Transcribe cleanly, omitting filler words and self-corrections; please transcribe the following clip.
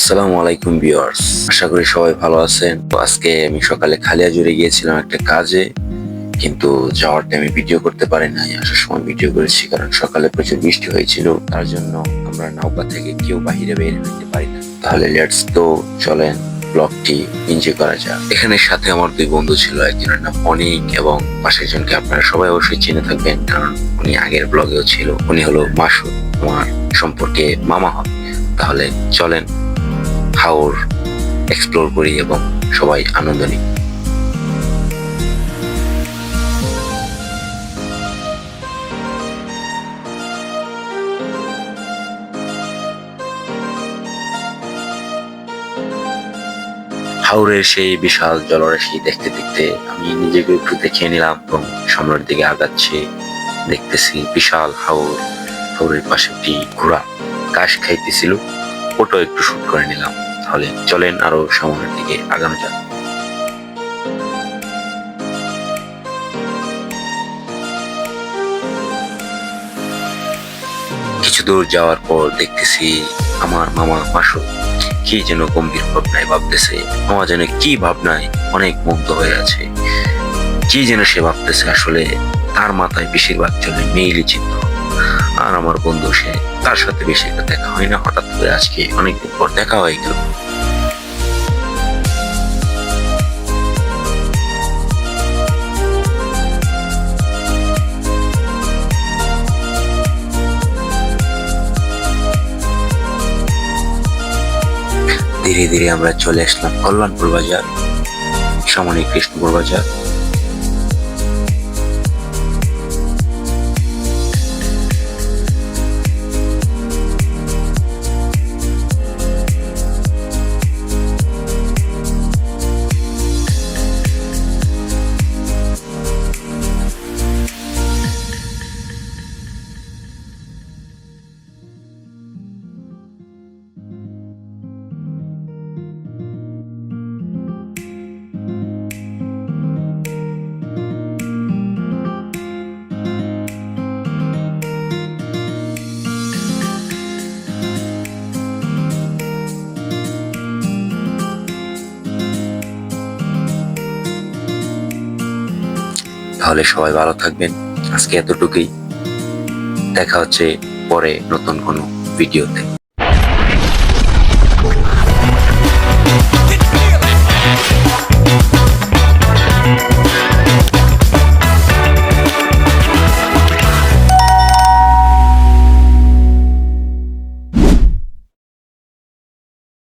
আসসালামু আলাইকুম ভিউয়ার্স, আশা করি সবাই ভালো আছেন। তো আজকে আমি সকালে খালিয়াজুড়ে গিয়েছিলাম একটা কাজে, কিন্তু যাওয়ার টাইমে ভিডিও করতে পারি নাই। আসার সময় ভিডিও করেছি কারণ সকালে প্রচুর বৃষ্টি হয়েছিল, তার জন্য আমরা নৌকা থেকে কেউ বাহিরে বের হইতে পারি না। তাহলে লেটস তো চলেন ব্লগটি এনজয় করা যাক। এখানে সাথে আমার দুই বন্ধু ছিল, একজনের নাম অনিক এবং পাশের জনকে আপনারা সবাই অবশ্যই চিনে থাকবেন কারণ উনি আগের ব্লগেও ছিল। উনি হলো মাসুদ, আমার সম্পর্কে মামা হয়। তাহলে চলেন হাওর এক্সপ্লোর করি এবং সবাই আনন্দ নিই। হাওরের সেই বিশাল জলরাশি দেখতে দেখতে আমি নিজেকে একটু দেখিয়ে নিলাম এবং সামনের দিকে আগাচ্ছি। দেখতেছি বিশাল হাওর, হাওরের পাশে একটি ঘোড়া ঘাস খাইতেছিল, ওটাও একটু শুট করে নিলাম। তাহলে চলেন আরো সামনের দিকে আগানো যাক। কিছু দূর যাওয়ার পর দেখতেছি আমার মামা মাসুদ কি যেন গম্ভীর ভাবনায় ভাবতেছে। মামা যেন কি ভাবনায় অনেক মুগ্ধ হয়ে আছে। কি যেন সে ভাবতেছে, আসলে তার মাথায় বেশিরভাগ চলে মেইলি চিন্তা। আর আমার বন্ধু, সে তার সাথে বেশি একটা দেখা হয় না, হঠাৎ করে আজকে অনেকদিন পর দেখা হয়ে গেল। ধীরে ধীরে আমরা চলে আসলাম কল্যাণপুর বাজার, সামনে কৃষ্ণপুর বাজার। তাহলে সবাই ভালো থাকবেন, আজকে এতটুকুই। দেখা হচ্ছে পরে নতুন কোনো ভিডিওতে।